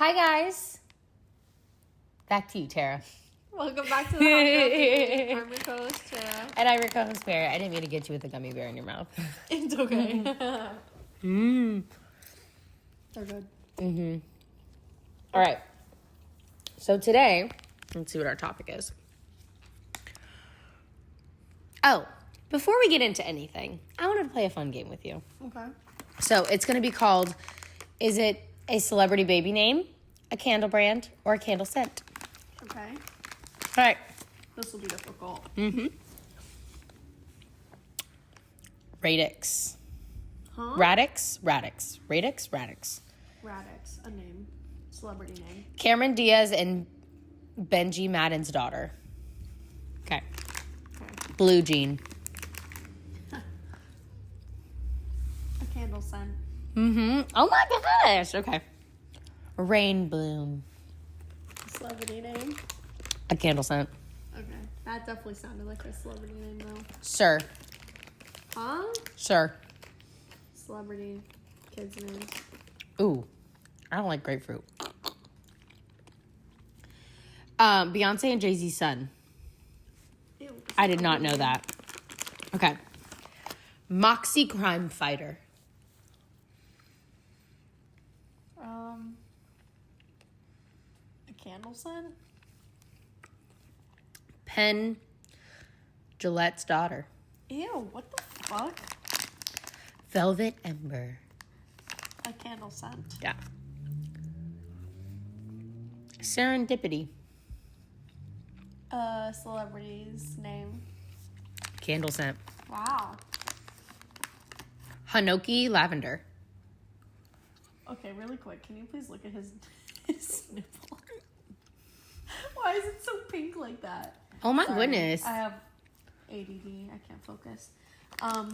Hi, guys. Back to you, Tara. Welcome back to the Hot I'm your co-host, Tara. And I'm your co-host, Bear. I didn't mean to get you with a gummy bear in your mouth. It's okay. They're good. All right. So today, let's see what our topic is. Oh, before we get into anything, I wanted to play a fun game with you. Okay. So it's going to be called, is it a celebrity baby name, a candle brand, or a candle scent? Okay. All right. This will be difficult. Radix. Huh? Radix. Radix. Radix, a name. Celebrity name. Cameron Diaz and Benji Madden's daughter. Okay. Blue Jean. A candle scent. Oh my gosh. Okay. Rain Bloom. Celebrity name. A candle scent. Okay. That definitely sounded like a celebrity name, though. Sir. Huh? Sir. Celebrity kids' names. Ooh. I don't like grapefruit. Beyonce and Jay-Z's son. Ew. I did not know that. Okay. Moxie crime fighter. A candle scent? Penn Gillette's daughter. Ew, what the fuck? Velvet Ember. A candle scent. Yeah. Serendipity. Celebrity's name. Candle scent. Wow. Hanoki Lavender. Okay, really quick, can you please look at his nipple? Why is it so pink like that? Oh my Sorry, goodness. I have ADD. I can't focus.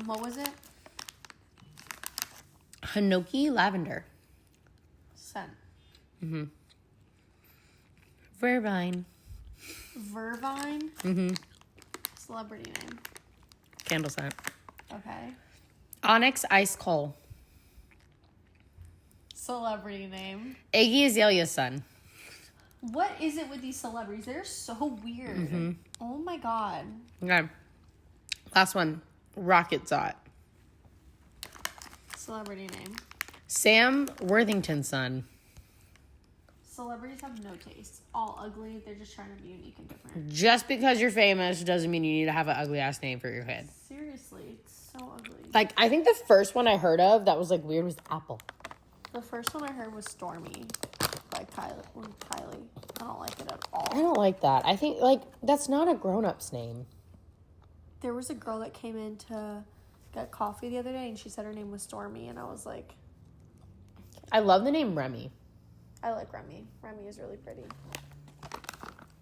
What was it? Hanoki Lavender. Scent. Vervine. Vervine? Celebrity name. Candle scent. Okay. Onyx Ice Coal. Celebrity name. Iggy Azalea's son. What is it with these celebrities? They're so weird. Oh my god. Okay. Last one. Rocket Zot. Celebrity name. Sam Worthington's son. Celebrities have no taste. All ugly. They're just trying to be unique and different. Just because you're famous doesn't mean you need to have an ugly ass name for your kid. Seriously, it's so ugly. Like, I think the first one I heard of that was like weird was Apple. The first one I heard was Stormy by Kylie. I don't like it at all. I don't like that. I think, like, that's not a grown-up's name. There was a girl that came in to get coffee the other day, and she said her name was Stormy, and I was like... I love the name Remy. I like Remy. Remy is really pretty.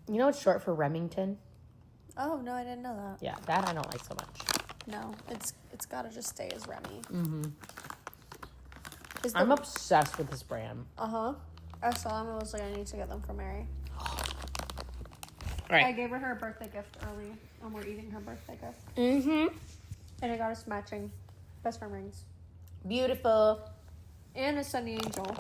You know it's short for Remington? Oh, no, I didn't know that. Yeah, that I don't like so much. No, it's got to just stay as Remy. I'm obsessed with this brand. Uh-huh. I saw them and was like, I need to get them for Mary. All I right. gave her birthday gift early, and we're eating her birthday gift. And I got us matching best friend rings. Beautiful. And a Sunny Angel.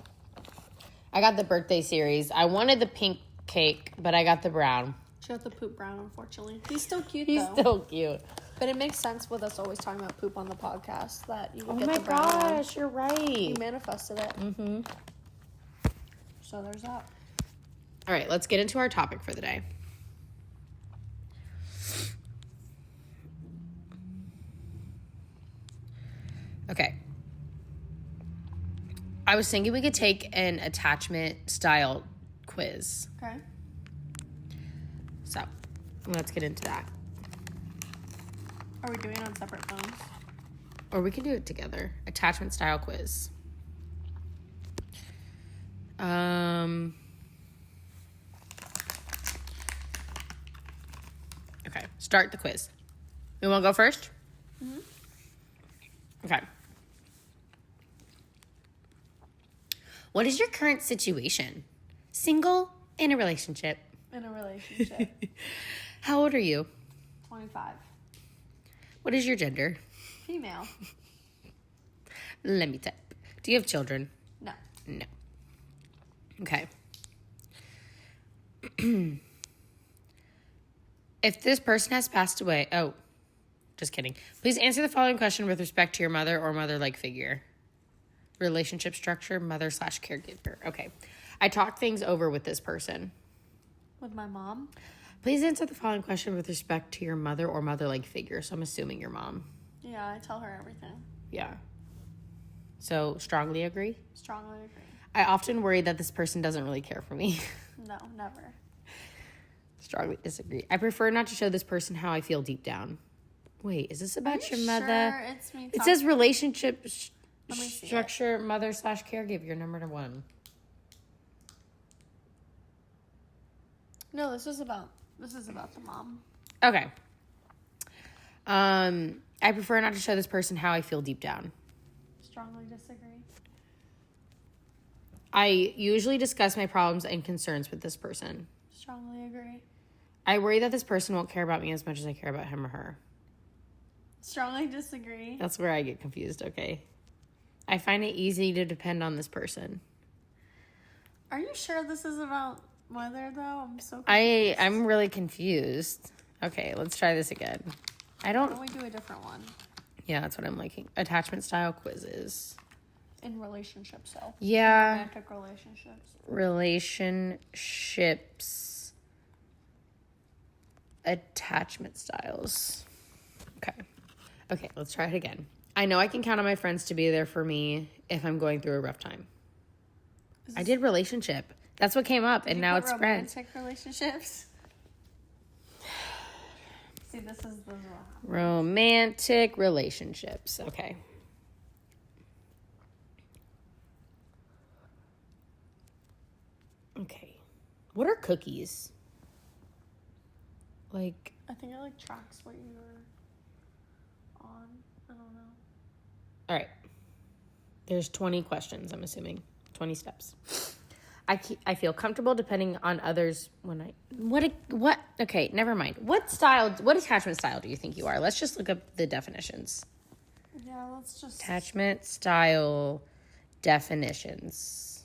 I got the birthday series. I wanted the pink cake, but I got the brown. She got the poop brown, unfortunately. He's still cute, He's though. still cute. But it makes sense with us always talking about poop on the podcast that you would Oh get my the brown one. gosh, you're right. You manifested it. So there's that. All right, let's get into our topic for the day. Okay. I was thinking we could take an attachment style quiz. Okay. So, let's get into that. Are we doing it on separate phones? Or we can do it together. Attachment style quiz. Okay, start the quiz. You want to go first? Okay. What is your current situation? Single, in a relationship? In a relationship. How old are you? 25. What is your gender? Female. Let me type. Do you have children? No. No. Okay. If this person has passed away... Oh, just kidding. Please answer the following question with respect to your mother or mother-like figure. Relationship structure, mother/caregiver. Okay. I talked things over with this person. With my mom? Please answer the following question with respect to your mother or mother-like figure. So I'm assuming your mom. Yeah, I tell her everything. Yeah. So strongly agree? Strongly agree. I often worry that this person doesn't really care for me. No, never. Strongly disagree. I prefer not to show this person how I feel deep down. Wait, is this about your mother? Sure it's me It says relationship Let me see structure, mother/caregiver, number 1. No, this is about the mom. Okay. I prefer not to show this person how I feel deep down. Strongly disagree. I usually discuss my problems and concerns with this person. Strongly agree. I worry that this person won't care about me as much as I care about him or her. Strongly disagree. That's where I get confused, okay. I find it easy to depend on this person. Are you sure this is about mother, though? I'm so confused. I'm really confused. Okay, let's try this again. Why don't we do a different one? Yeah, that's what I'm liking. Attachment style quizzes. In relationships, though. Yeah. Romantic relationships. Relationships. Attachment styles. Okay, let's try it again. I know I can count on my friends to be there for me if I'm going through a rough time. I did relationship. That's what came up, and now it's friends. Romantic relationships. See, this is the romantic relationships. Okay. Okay. What are cookies? Like, I think it like tracks what you're on. I don't know. All right. There's 20 questions, I'm assuming. 20 steps. I feel comfortable depending on others when I... What? Okay, never mind. What attachment style do you think you are? Let's just look up the definitions. Yeah, let's just... Attachment style definitions.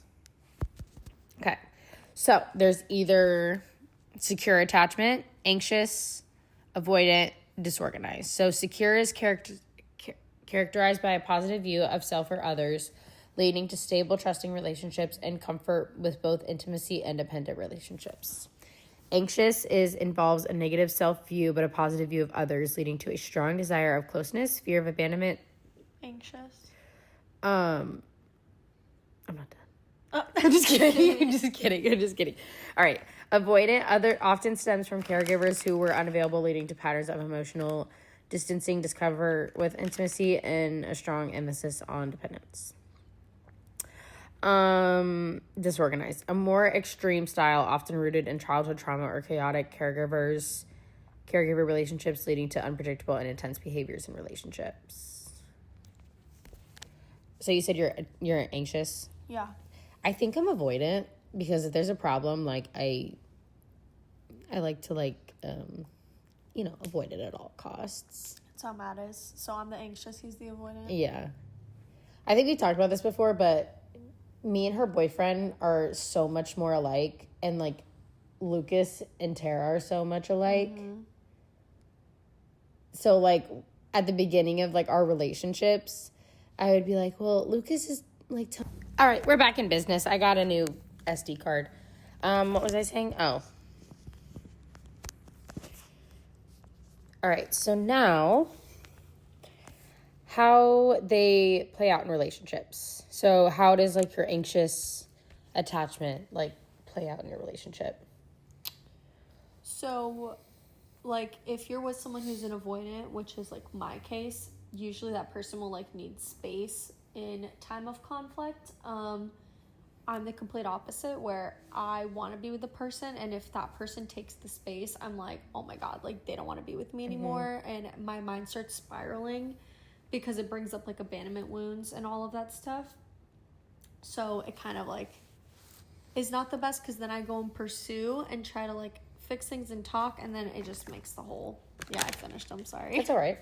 Okay. So, there's either secure attachment, anxious, avoidant, disorganized. So, secure is characterized by a positive view of self or others, leading to stable, trusting relationships and comfort with both intimacy and dependent relationships. Anxious involves a negative self-view but a positive view of others, leading to a strong desire of closeness, fear of abandonment. Anxious. I'm not done. Oh. I'm just kidding. I'm just kidding. All right. Avoidant often stems from caregivers who were unavailable, leading to patterns of emotional distancing, discover with intimacy, and a strong emphasis on dependence. Disorganized. A more extreme style, often rooted in childhood trauma or chaotic caregiver relationships, leading to unpredictable and intense behaviors in relationships. So you said you're anxious? Yeah. I think I'm avoidant because if there's a problem, like I like to avoid it at all costs. That's how Matt is. So I'm the anxious, he's the avoidant. Yeah. I think we talked about this before, but me and her boyfriend are so much more alike, and like Lucas and Tara are so much alike. Mm-hmm. So like at the beginning of like our relationships, I would be like, well, Lucas is like... All right, we're back in business. I got a new SD card. What was I saying? Oh. All right, so now how they play out in relationships. So how does like your anxious attachment like play out in your relationship? So like if you're with someone who's an avoidant, which is like my case, usually that person will like need space in time of conflict. I'm the complete opposite, where I want to be with the person, and if that person takes the space, I'm like, oh my god, like they don't want to be with me anymore. Mm-hmm. And my mind starts spiraling because it brings up like abandonment wounds and all of that stuff. So it kind of like is not the best, because then I go and pursue and try to like fix things and talk, and then it just makes the whole... Yeah, I finished, I'm sorry. It's all right.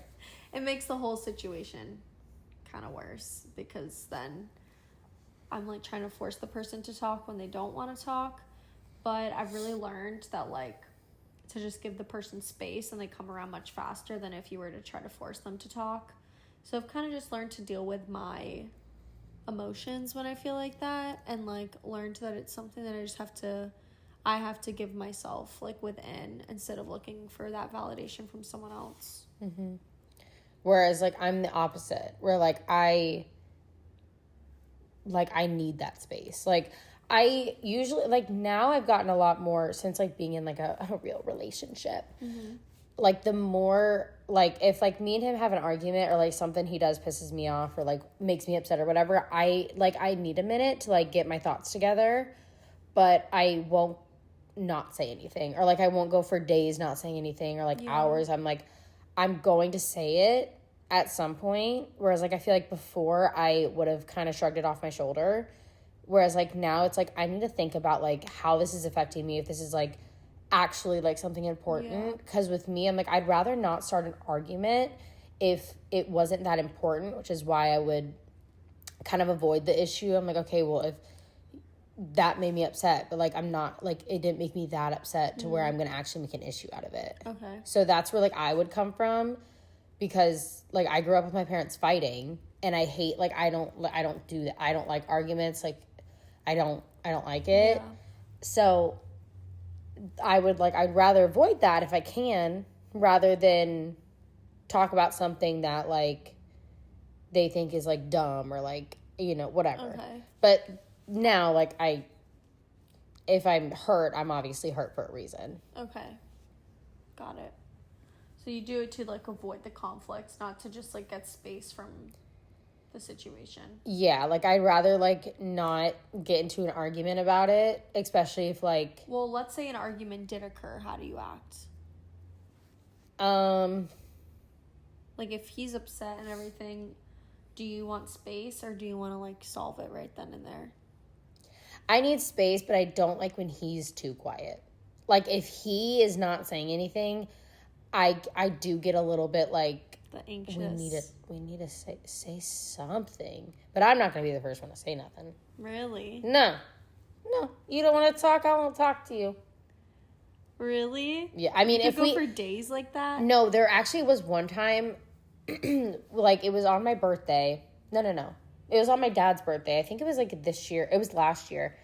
It makes the whole situation kind of worse, because then I'm like trying to force the person to talk when they don't want to talk. But I've really learned that like to just give the person space and they come around much faster than if you were to try to force them to talk. So I've kind of just learned to deal with my emotions when I feel like that, and like learned that it's something that I have to give myself like within, instead of looking for that validation from someone else. Mm-hmm. Whereas like I'm the opposite, where like I need that space. Like I usually, like now I've gotten a lot more since like being in like a real relationship. Mm-hmm. Like the more, like if like me and him have an argument or like something he does pisses me off or like makes me upset or whatever, I need a minute to like get my thoughts together, but I won't not say anything, or like I won't go for days not saying anything, or like hours. I'm like, I'm going to say it at some point. Whereas like I feel like before I would have kind of shrugged it off my shoulder. Whereas like now it's like I need to think about like how this is affecting me, if this is like actually like something important. Because with me, I'm like, I'd rather not start an argument if it wasn't that important, which is why I would kind of avoid the issue. I'm like, okay, well, if that made me upset, but like I'm not, like it didn't make me that upset to where I'm gonna actually make an issue out of it. Okay. So that's where like I would come from, because like I grew up with my parents fighting, and I hate, like I don't do that. I don't like arguments. Like I don't like it. Yeah. So I'd rather avoid that if I can, rather than talk about something that like they think is like dumb or like, you know, whatever. Okay. But now like if I'm hurt, I'm obviously hurt for a reason. Okay. Got it. So you do it to like avoid the conflicts, not to just like get space from the situation. Yeah, like I'd rather like not get into an argument about it, especially if like, well, let's say an argument did occur. How do you act? Like if he's upset and everything, do you want space, or do you want to like solve it right then and there? I need space, but I don't like when he's too quiet. Like if he is not saying anything, I do get a little bit like, the anxious. We need to say something. But I'm not going to be the first one to say nothing. Really? No. You don't want to talk, I won't talk to you. Really? Yeah, I mean, you if go for days like that? No, there actually was one time, like it was on my birthday. No. It was on my dad's birthday. I think it was like this year. It was last year.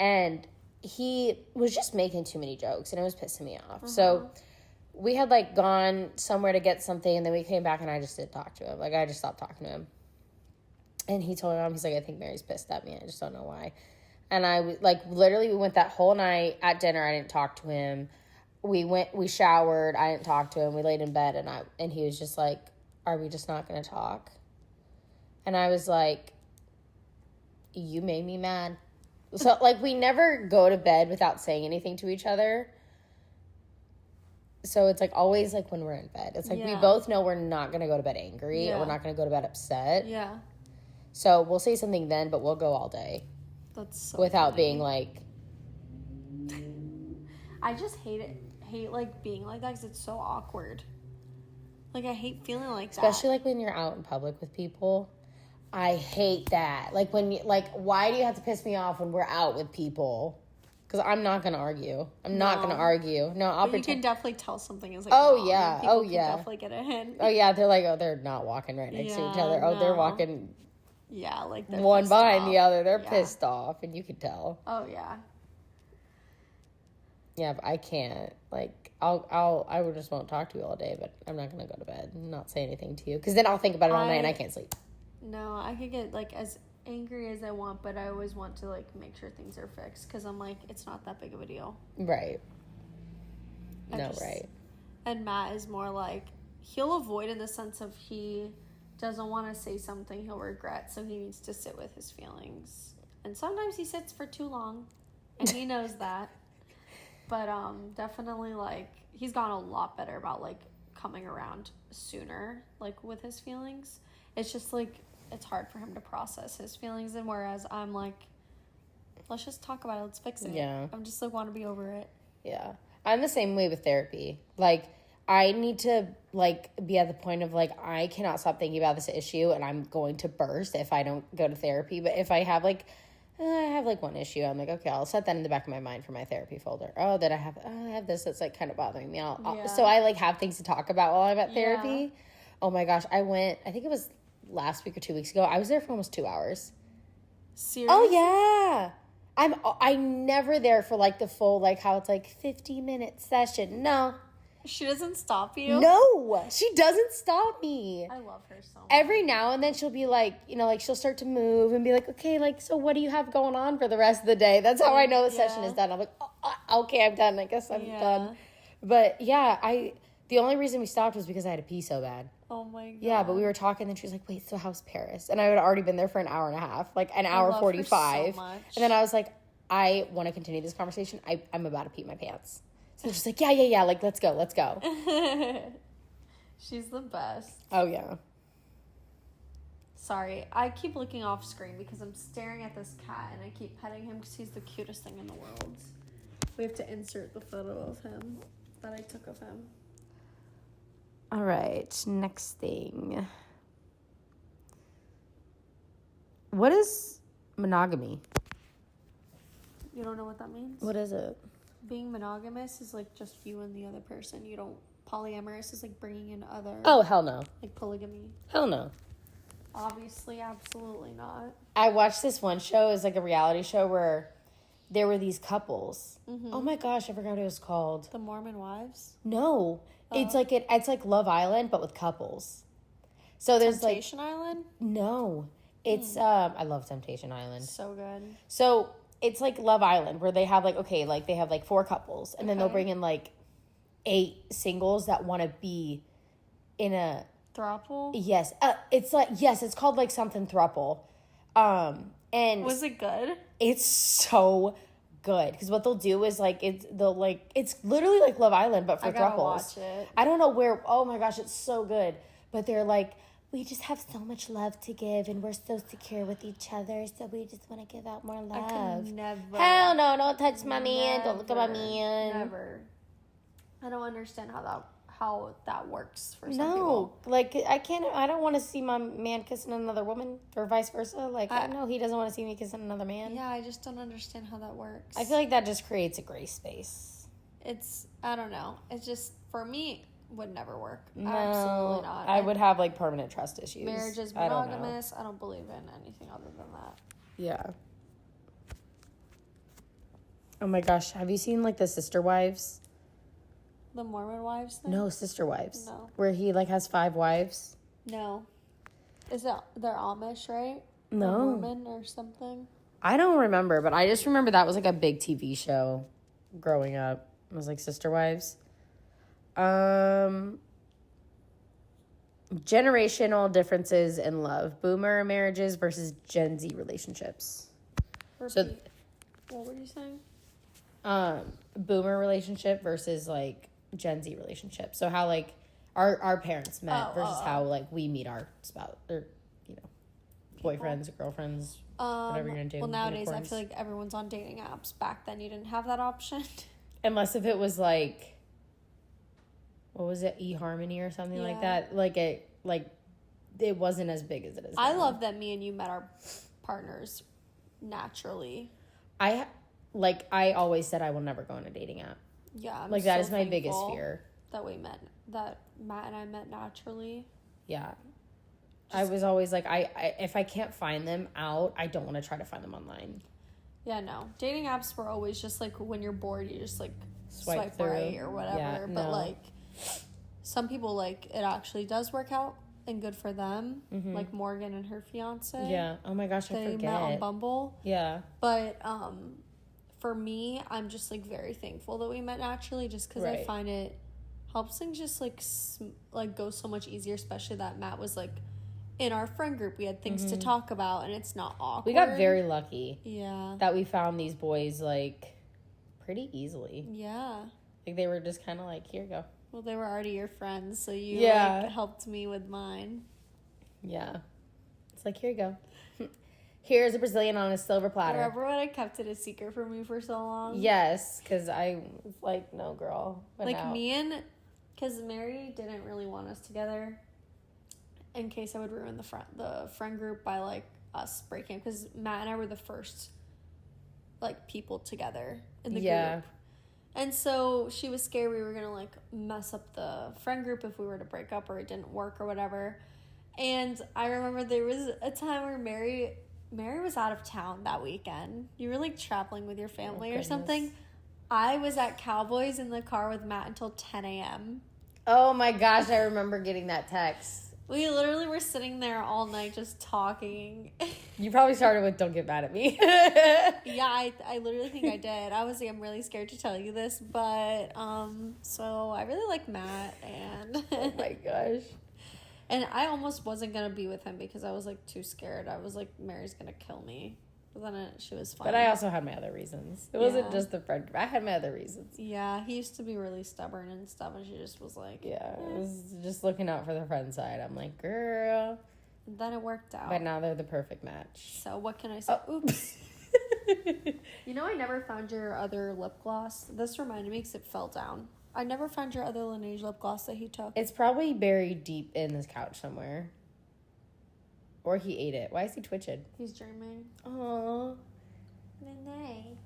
And he was just making too many jokes, and it was pissing me off. So we had like gone somewhere to get something, and then we came back, and I just didn't talk to him. Like I just stopped talking to him. And he told my mom, he's like, I think Mary's pissed at me. I just don't know why. And I like literally we went that whole night at dinner. I didn't talk to him. We showered. I didn't talk to him. We laid in bed, and he was just like, are we just not going to talk? And I was like, you made me mad. So like we never go to bed without saying anything to each other. So it's like always like when we're in bed, it's like we both know we're not going to go to bed angry, or we're not going to go to bed upset. Yeah. So we'll say something then, but we'll go all day. That's so without funny. being like. I just hate like being like that, because it's so awkward. Like I hate feeling like especially that. Like when you're out in public with people. I hate that. Like when you, like, why do you have to piss me off when we're out with people? Because I'm not going to argue. I'm not going to argue. No, I'll pretend. You can definitely tell something is like wrong. Yeah. People can definitely get a hint. Oh, yeah. They're like, oh, they're not walking right next to each other. Oh, they're walking like one behind the other. They're pissed off, and you can tell. Oh, yeah. Yeah, but I can't. Like, I just won't talk to you all day, but I'm not going to go to bed and not say anything to you. Because then I'll think about it all night, and I can't sleep. No, I could get like as angry as I want, but I always want to like make sure things are fixed, because I'm like, it's not that big of a deal. Right. Right. And Matt is more like, he'll avoid in the sense of he doesn't want to say something he'll regret, so he needs to sit with his feelings. And sometimes he sits for too long, and he knows that. But definitely like he's gotten a lot better about like coming around sooner, like with his feelings. It's just like it's hard for him to process his feelings, and whereas I'm like, let's just talk about it, let's fix it. Yeah. I'm just like want to be over it. Yeah. I'm the same way with therapy. Like I need to like be at the point of like I cannot stop thinking about this issue, and I'm going to burst if I don't go to therapy. But if I have like have like one issue. I'm like, okay, I'll set that in the back of my mind for my therapy folder. Oh, that I have this that's like kind of bothering me. So I like have things to talk about while I'm at therapy. Oh my gosh, I think it was last week or 2 weeks ago. I was there for almost 2 hours. Seriously? Oh yeah. I'm never there for like the full, like how it's like 50-minute session. No. She doesn't stop you? No, she doesn't stop me. I love her so much. Every now and then she'll be like, like she'll start to move and be like, okay, like, so what do you have going on for the rest of the day? That's how I know the session is done. I'm like, okay, I'm done. I guess I'm done. But yeah, the only reason we stopped was because I had to pee so bad. Oh my God. Yeah, but we were talking and she was like, wait, so how's Paris? And I had already been there for an hour and a half, like an hour 45. Her so much. And then I was like, I want to continue this conversation. I'm about to pee my pants. So she's like, yeah, like, let's go. She's the best. Oh, yeah. Sorry, I keep looking off screen because I'm staring at this cat and I keep petting him because he's the cutest thing in the world. We have to insert the photo of him that I took of him. All right, next thing. What is monogamy? You don't know what that means? What is it? Being monogamous is like just you and the other person. You don't. Polyamorous is like bringing in other. Oh, hell no. Like polygamy. Hell no. Obviously, absolutely not. I watched this one show. It was like a reality show where there were these couples. Mm-hmm. Oh my gosh, I forgot what it was called. The Mormon Wives? No. It's like Love Island, but with couples. So there's Temptation Island? No. It's I love Temptation Island. So good. So it's like Love Island where they have they have 4 couples and then they'll bring in like 8 singles that want to be in a throuple. Yes, it's called like something throuple. And was it good? It's so good because what they'll do is it's literally like Love Island but for I gotta throuples. Watch it. I don't know where. Oh my gosh, it's so good. But they're like, we just have so much love to give and we're so secure with each other, so we just want to give out more love. I could never. Hell no, don't touch my man. Don't look at my man. Never. I don't understand how that works for some people. No, like I don't want to see my man kissing another woman or vice versa. Like I know he doesn't want to see me kissing another man. Yeah, I just don't understand how that works. I feel like that just creates a gray space. I don't know. It's just, for me, would never work. No, absolutely not. I would have like permanent trust issues. Marriage is monogamous. I don't believe in anything other than that. Yeah. Oh my gosh, have you seen like the Sister Wives? The Mormon Wives thing? No, Sister Wives. No. Where he like has 5 wives. No. Is that they're Amish, right? No. Or Mormon or something? I don't remember, but I just remember that was like a big TV show growing up. It was like Sister Wives. Generational differences in love. Boomer marriages versus Gen Z relationships. Repeat. What were you saying? Boomer relationship versus like Gen Z relationship. So how like our parents met versus how like we meet our spouse or boyfriends, girlfriends, whatever you're gonna do. Well, nowadays I feel like everyone's on dating apps. Back then you didn't have that option. Unless if it was like, what was it, eHarmony or something like that? Like it wasn't as big as it is. I love that me and you met our partners naturally. I always said I will never go on a dating app. Yeah, I'm like that is my biggest fear. That Matt and I met naturally. Yeah. I was always like, I if I can't find them out, I don't want to try to find them online. Yeah, no. Dating apps were always just like when you're bored, you just like swipe right or whatever. Yeah, but like some people, like, it actually does work out and good for them. Mm-hmm. Like Morgan and her fiance. Yeah. Oh my gosh, I forget. They met on Bumble. Yeah. But for me, I'm just like very thankful that we met naturally, just because I find it helps things just like go so much easier, especially that Matt was like in our friend group. We had things to talk about and it's not awkward. We got very lucky. Yeah. That we found these boys like pretty easily. Yeah. Like they were just kind of like, here you go. Well, they were already your friends, so you like helped me with mine. Yeah. It's like, here you go. Here's a Brazilian on a silver platter. Remember when I kept it a secret from you for so long? Yes, because I was like, no, girl. Because Mary didn't really want us together in case I would ruin the friend group by, like, us breaking. Because Matt and I were the first like people together in the Yeah. group. And so she was scared we were gonna like mess up the friend group if we were to break up or it didn't work or whatever. And I remember there was a time where Mary was out of town that weekend. You were like traveling with your family or something. I was at Cowboys in the car with Matt until 10 a.m. Oh my gosh, I remember getting that text. We literally were sitting there all night just talking. You probably started with "Don't get mad at me." Yeah, I literally think I did. I was like, I'm really scared to tell you this, but so I really like Matt, and Oh my gosh. and I almost wasn't gonna be with him because I was like too scared. I was like, Mary's gonna kill me, but then she was fine. But I also had my other reasons. It wasn't just the friend. I had my other reasons. Yeah, he used to be really stubborn and stuff, and she just was like, Yeah, it was just looking out for the friend side. I'm like, girl. And then it worked out. But now they're the perfect match. So what can I say? Oops. You know, I never found your other lip gloss. This reminded me because it fell down. I never found your other Laneige lip gloss that he took. It's probably buried deep in this couch somewhere. Or he ate it. Why is he twitching? He's dreaming. Aww. Nene.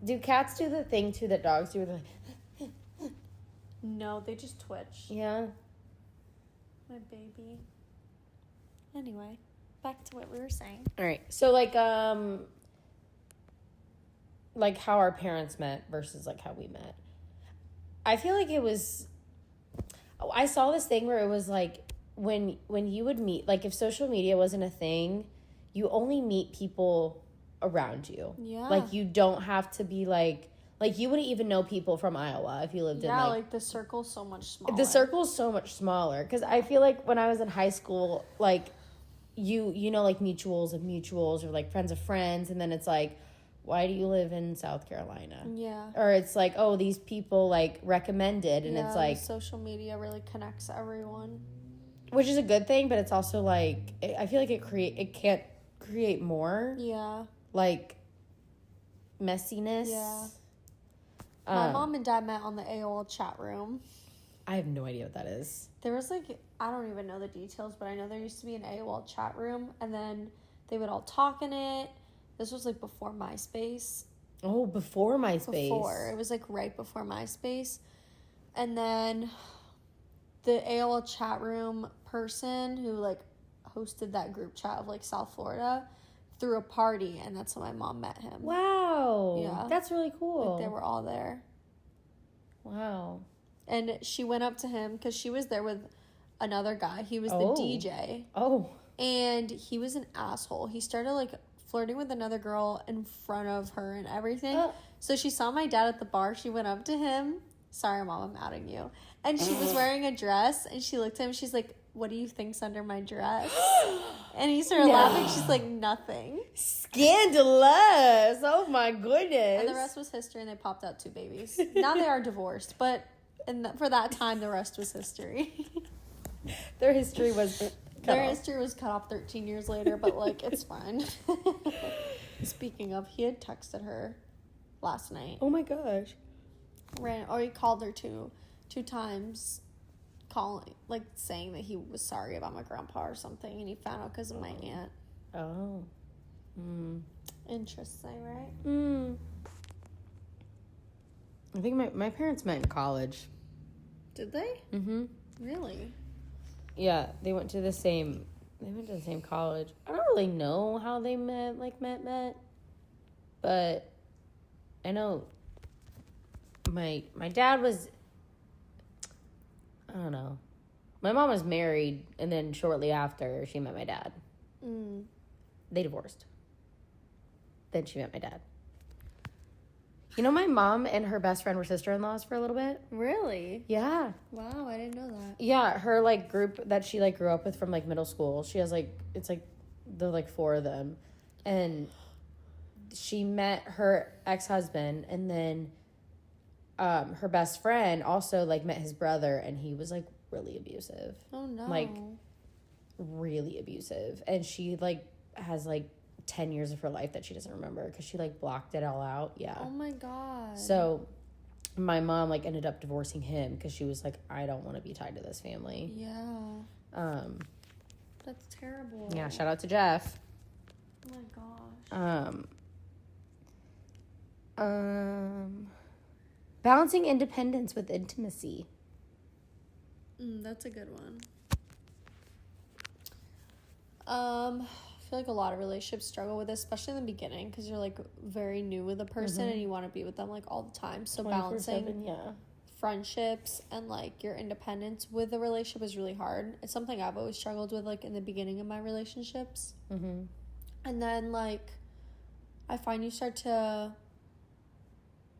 Do cats do the thing too that dogs do? Where they're like, No, they just twitch. yeah. My baby. Anyway, back to what we were saying. All right. So like how our parents met versus like how we met. I feel like it was. I saw this thing where it was like when you would meet, like if social media wasn't a thing, you only meet people around you. Yeah. Like you don't have to be like you wouldn't even know people from Iowa if you lived in like the circle's so much smaller. The circle's so much smaller because I feel like when I was in high school, like you know like mutuals of mutuals or like friends of friends, and then it's like, why do you live in South Carolina? Yeah. Or it's like, oh, these people like recommended, and it's like social media really connects everyone, which is a good thing, but it's also like I feel like it can't create more like messiness. Yeah. My mom and dad met on the AOL chat room. I have no idea what that is. There was like, I don't even know the details, but I know there used to be an AOL chat room, and then they would all talk in it. This was like before MySpace. Oh, before MySpace. It was like right before MySpace. And then the AOL chat room person who like hosted that group chat of like South Florida threw a party, and that's how my mom met him. Wow. Yeah. That's really cool. Like they were all there. Wow. And she went up to him because she was there with another guy. He was the DJ. Oh. And he was an asshole. He started like flirting with another girl in front of her and everything. So she saw my dad at the bar. She went up to him. Sorry, Mom, I'm outing you. And she was wearing a dress, and she looked at him. She's like, what do you think's under my dress? And he started laughing. She's like, nothing. Scandalous. Oh my goodness. And the rest was history, and they popped out 2 babies. Now they are divorced, but for that time, the rest was history. Their history was cut off 13 years later, but like it's fine. Speaking of, he had texted her last night. Oh my gosh. Or he called her two times, saying that he was sorry about my grandpa or something, and he found out because of my aunt. Oh. Interesting, right? I think my parents met in college. Did they? Mm-hmm. Really? Yeah, they went to the same college. I don't really know how they met, but I know my dad was, I don't know. My mom was married, and then shortly after she met my dad. They divorced. Then she met my dad. You know, my mom and her best friend were sister-in-laws for a little bit. Really? Yeah. Wow, I didn't know that. Yeah, her, like, group that she, like, grew up with from, like, middle school. She has, like, it's, like, the, like, 4 of them. And she met her ex-husband, and then her best friend also, like, met his brother, and he was, like, really abusive. Oh, no. Like, really abusive. And she, like, has, like, 10 years of her life that she doesn't remember because she like blocked it all out. Yeah. Oh my god. So my mom like ended up divorcing him because she was like, I don't want to be tied to this family. Yeah. That's terrible. Yeah, shout out to Jeff. Oh my gosh. Balancing independence with intimacy. That's a good one. I feel like a lot of relationships struggle with this, especially in the beginning, because you're like very new with a person and you want to be with them like all the time. So balancing friendships and like your independence with a relationship is really hard. It's something I've always struggled with, like in the beginning of my relationships. And then like I find you start to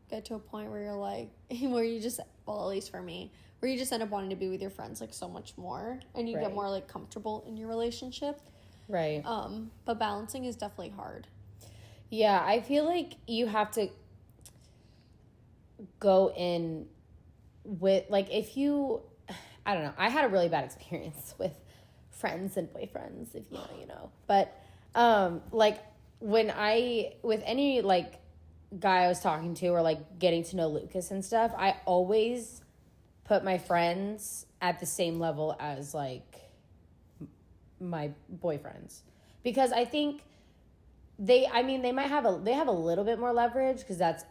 get to a point where you're like, where you just, well, at least for me, where you just end up wanting to be with your friends like so much more, and you get more like comfortable in your relationship. Right. But balancing is definitely hard. Yeah, I feel like you have to go in with, like, if you, I don't know, I had a really bad experience with friends and boyfriends, if you know, you know. But, like, with any, like, guy I was talking to or, like, getting to know Lucas and stuff, I always put my friends at the same level as, like, my boyfriends. Because I think they have a little bit more leverage, because that's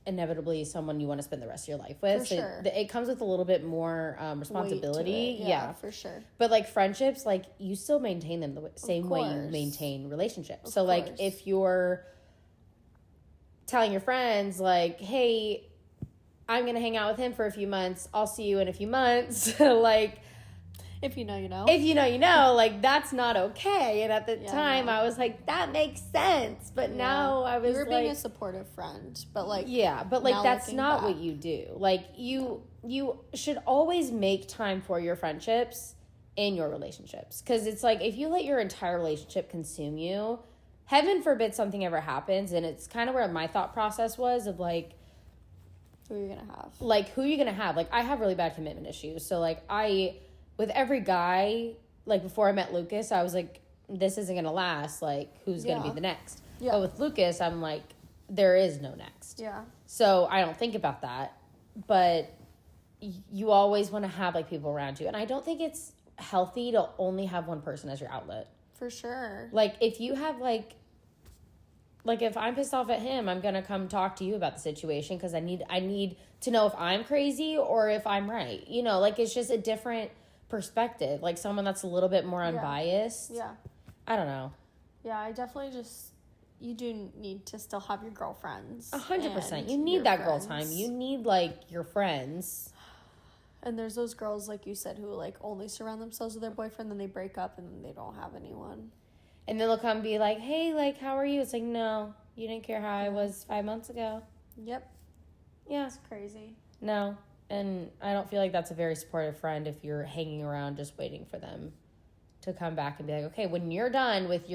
inevitably someone you want to spend the rest of your life with. For sure. It comes with a little bit more responsibility. Yeah, for sure. But like friendships, like you still maintain them the same way you maintain relationships. So like if you're telling your friends like, hey, I'm going to hang out with him for a few months, I'll see you in a few months. Like, if you know, you know. If you know, you know, like, that's not okay. And at the time, I was like, that makes sense. But now I was like... You were being a supportive friend, but, like... Yeah, but, like, that's not what you do. Like, you should always make time for your friendships in your relationships. Because it's like, if you let your entire relationship consume you, heaven forbid something ever happens. And it's kind of where my thought process was of, like... Who are you going to have? Like, who are you going to have? Like, I have really bad commitment issues. So, like, with every guy, like, before I met Lucas, I was like, this isn't going to last. Like, who's going to be the next? Yeah. But with Lucas, I'm like, there is no next. Yeah. So I don't think about that. But you always want to have, like, people around you. And I don't think it's healthy to only have one person as your outlet. For sure. Like, if you have, like, if I'm pissed off at him, I'm going to come talk to you about the situation, because I need to know if I'm crazy or if I'm right. You know, like, it's just a different perspective, like someone that's a little bit more unbiased. Yeah. I don't know. Yeah, I definitely you do need to still have your girlfriends. 100%. You need that girl time. You need, like, your friends. And there's those girls, like you said, who, like, only surround themselves with their boyfriend, then they break up and then they don't have anyone. And then they'll come and be like, hey, like, how are you? It's like, no, you didn't care how I was 5 months ago. Yep. Yeah. It's crazy. No. And I don't feel like that's a very supportive friend if you're hanging around just waiting for them to come back and be like, okay, when you're done with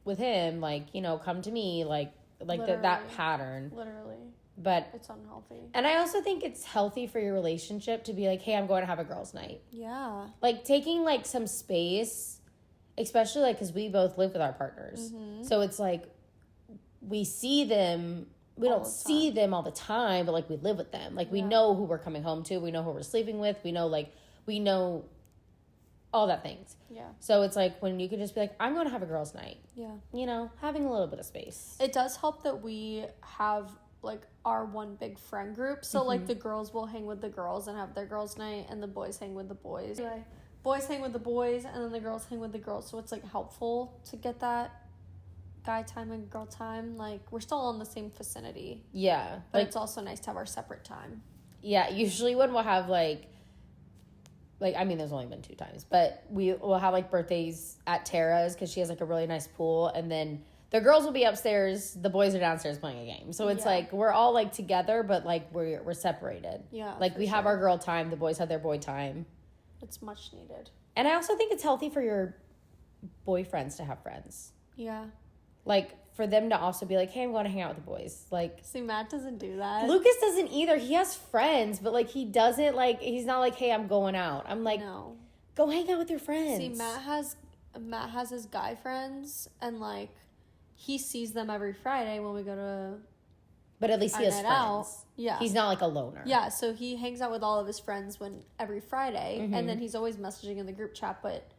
with him, like, you know, come to me, like that pattern. Literally. But it's unhealthy. And I also think it's healthy for your relationship to be like, hey, I'm going to have a girls' night. Yeah. Like, taking, like, some space, especially, like, because we both live with our partners. Mm-hmm. So it's like, we see them... We don't see them all the time, but, like, we live with them. Like, we know who we're coming home to. We know who we're sleeping with. We know all that things. Yeah. So it's like when you can just be like, I'm going to have a girls' night. Yeah. You know, having a little bit of space. It does help that we have, like, our one big friend group. So, like, the girls will hang with the girls and have their girls' night, and the boys hang with the boys. Anyway, boys hang with the boys, and then the girls hang with the girls. So it's, like, helpful to get that guy time and girl time. Like, we're still in the same vicinity. Yeah. But it's also nice to have our separate time. Yeah, usually when we'll have, like, I mean, there's only been 2 times, but we'll have, like, birthdays at Tara's, because she has, like, a really nice pool, and then the girls will be upstairs, the boys are downstairs playing a game. So it's, like, we're all, like, together, but, like, we're separated. Yeah, like, we have our girl time, the boys have their boy time. It's much needed. And I also think it's healthy for your boyfriends to have friends. Yeah. Like, for them to also be like, hey, I'm going to hang out with the boys. Like, see, Matt doesn't do that. Lucas doesn't either. He has friends, but, like, he doesn't, like, he's not like, hey, I'm going out. I'm like, no, go hang out with your friends. See, Matt has his guy friends, and, like, he sees them every Friday when we go to... But at least he has friends. Out. Yeah. He's not, like, a loner. Yeah, so he hangs out with all of his friends every Friday, and then he's always messaging in the group chat, but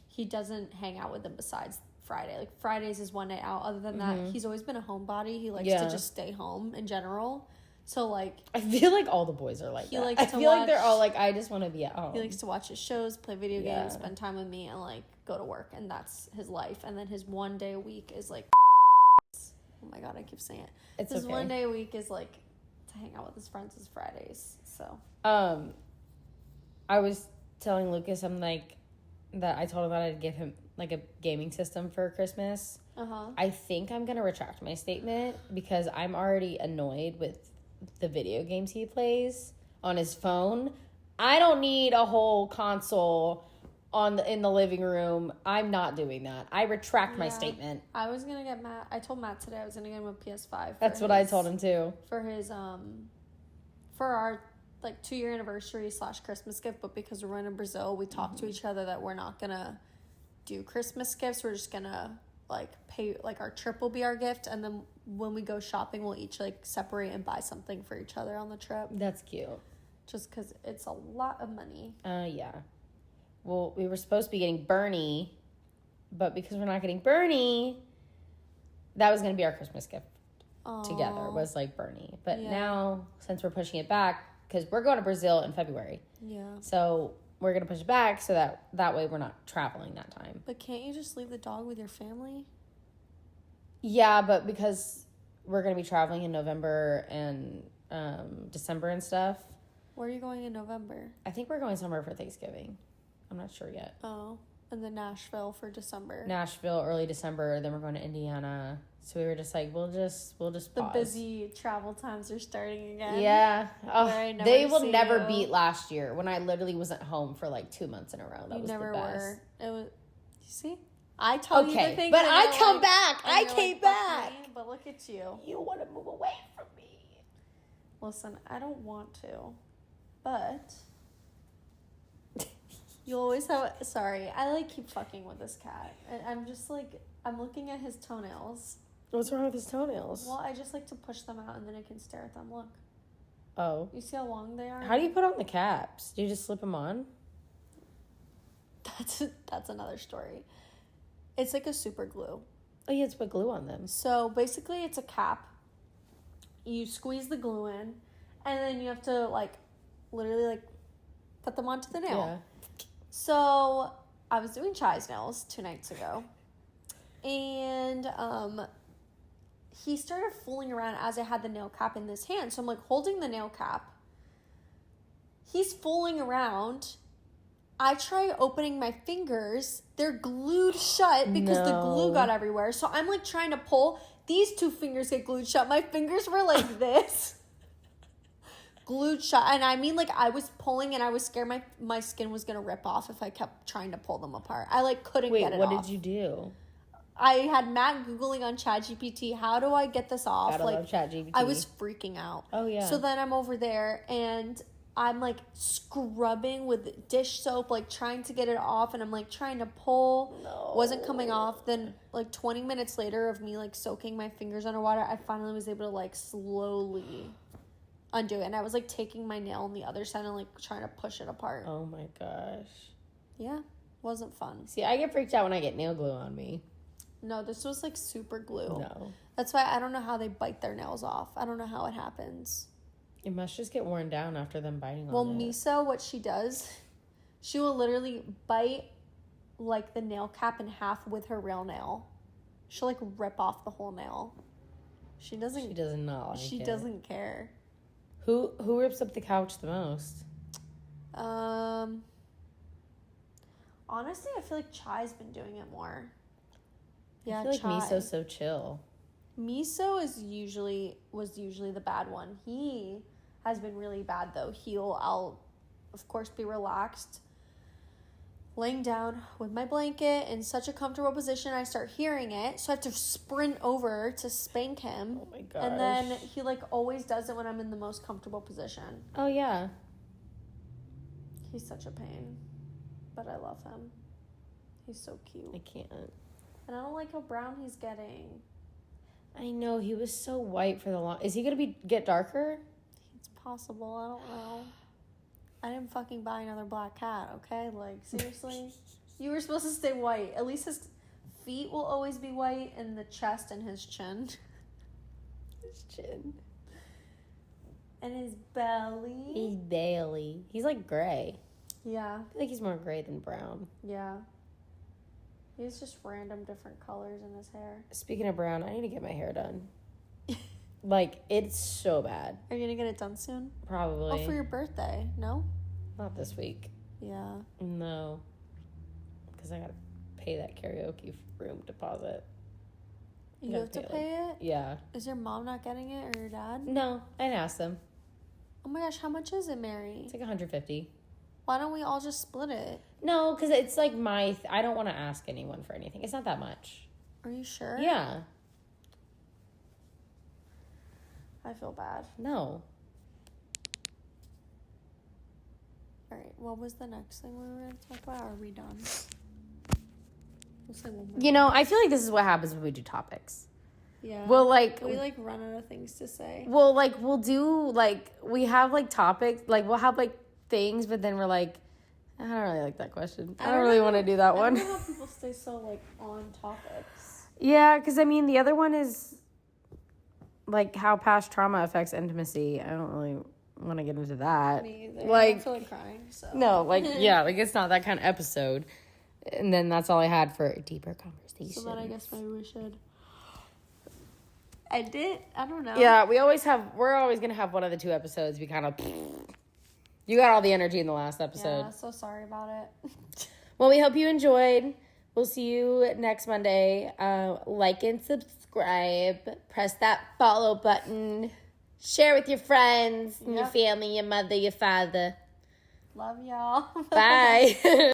he doesn't hang out with them besides Friday. Like, Fridays is one night out. Other than that, he's always been a homebody. He likes to just stay home in general. So, like... I feel like all the boys are like that. I feel like they're all like, I just want to be at home. He likes to watch his shows, play video games, spend time with me, and, like, go to work. And that's his life. And then his one day a week is, like... Oh, my God, I keep saying it. His one day a week is, like, to hang out with his friends is Fridays. So... I was telling Lucas, I'm like... that I told him that I'd give him, like, a gaming system for Christmas. I think I'm going to retract my statement because I'm already annoyed with the video games he plays on his phone. I don't need a whole console in the living room. I'm not doing that. I retract my statement. I was going to get Matt. I told Matt today I was going to get him a PS5. That's what I told him, too. For his, for our... like 2-year anniversary / Christmas gift, but because we're in Brazil, we talked to each other that we're not gonna do Christmas gifts. We're just gonna like pay, like our trip will be our gift, and then when we go shopping, we'll each like separate and buy something for each other on the trip. That's cute. Just because it's a lot of money. Yeah. Well, we were supposed to be getting Bernie, but because we're not getting Bernie, that was gonna be our Christmas gift together. Was like Bernie, but now since we're pushing it back. Because we're going to Brazil in February. Yeah. So we're going to push it back so that way we're not traveling that time. But can't you just leave the dog with your family? Yeah, but because we're going to be traveling in November and December and stuff. Where are you going in November? I think we're going somewhere for Thanksgiving. I'm not sure yet. Oh, and then Nashville for December. Nashville, early December. Then we're going to Indiana. So we were just like, we'll just pause. The busy travel times are starting again. Yeah. Oh, they will never beat last year when I literally wasn't home for like 2 months in a row. That was the best. Were. It was. You see, I told you the thing. But I come back. I came back. But look at you. You want to move away from me. Listen, I don't want to, but you always have. Sorry, I like keep fucking with this cat, and I'm just like I'm looking at his toenails. What's wrong with his toenails? Well, I just like to push them out and then I can stare at them. Look. Oh. You see how long they are? How do you put on the caps? Do you just slip them on? That's another story. It's like a super glue. Oh, you have to put glue on them. So basically it's a cap. You squeeze the glue in and then you have to like literally like put them onto the nail. Yeah. So I was doing Chai's nails 2 nights ago. And he started fooling around as I had the nail cap in this hand. So I'm like holding the nail cap. He's fooling around. I try opening my fingers. They're glued shut because the glue got everywhere. So I'm like trying to pull. These 2 fingers get glued shut. My fingers were like this. Glued shut. And I mean like I was pulling and I was scared my skin was going to rip off if I kept trying to pull them apart. I like couldn't get it off. Wait, what did you do? I had Matt Googling on ChatGPT, how do I get this off? Gotta love ChatGPT. I was freaking out. Oh, yeah. So then I'm over there, and I'm, like, scrubbing with dish soap, like, trying to get it off, and I'm, like, trying to pull. No. Wasn't coming off. Then, like, 20 minutes later of me, like, soaking my fingers underwater, I finally was able to, like, slowly undo it. And I was, like, taking my nail on the other side and, like, trying to push it apart. Oh, my gosh. Yeah. Wasn't fun. See, I get freaked out when I get nail glue on me. No, this was like super glue. No. That's why I don't know how they bite their nails off. I don't know how it happens. It must just get worn down after them biting on it. Well, Miso, what she does, she will literally bite like the nail cap in half with her real nail. She'll like rip off the whole nail. She does not like She doesn't care. Who rips up the couch the most? Honestly, I feel like Chai's been doing it more. Yeah, I feel like Miso's so chill. Miso was usually the bad one. He has been really bad though. I'll of course be relaxed, laying down with my blanket in such a comfortable position. I start hearing it, so I have to sprint over to spank him. Oh my gosh. And then he like always does it when I'm in the most comfortable position. Oh yeah. He's such a pain, but I love him. He's so cute. I can't. And I don't like how brown he's getting. I know, he was so white for the long... Is he going to get darker? It's possible. I don't know. I didn't fucking buy another black cat, okay? Like, seriously? You were supposed to stay white. At least his feet will always be white, and the chest and his chin. His chin. And his belly. He's Bailey. He's like gray. Yeah. I feel like he's more gray than brown. Yeah. He has just random different colors in his hair. Speaking of brown, I need to get my hair done. Like, it's so bad. Are you going to get it done soon? Probably. Oh, for your birthday? No? Not this week. Yeah. No. Because I got to pay that karaoke room deposit. You have to pay it? Yeah. Is your mom not getting it or your dad? No, I didn't ask them. Oh my gosh, how much is it, Mary? It's like $150. Why don't we all just split it? No, because it's like I don't want to ask anyone for anything. It's not that much. Are you sure? Yeah. I feel bad. No. All right, what was the next thing we were going to talk about? Are we done? We'll say one more. You know, I feel like this is what happens when we do topics. Yeah. We'll like we like run out of things to say. we'll do like we have like topics, like we'll have like things, but then we're like, I don't really like that question. I don't really want to do that one. I don't know how people stay so like on topics. Yeah, because I mean the other one is like how past trauma affects intimacy. I don't really want to get into that. Me either. Like, I feel like crying. So no, like yeah, like it's not that kind of episode. And then that's all I had for a deeper conversation. So then I guess maybe we should end it. I don't know. Yeah, we're always gonna have one of the two episodes be kind of. You got all the energy in the last episode. Yeah, so sorry about it. Well, we hope you enjoyed. We'll see you next Monday. Like and subscribe. Press that follow button. Share with your friends and your family, your mother, your father. Love y'all. Bye.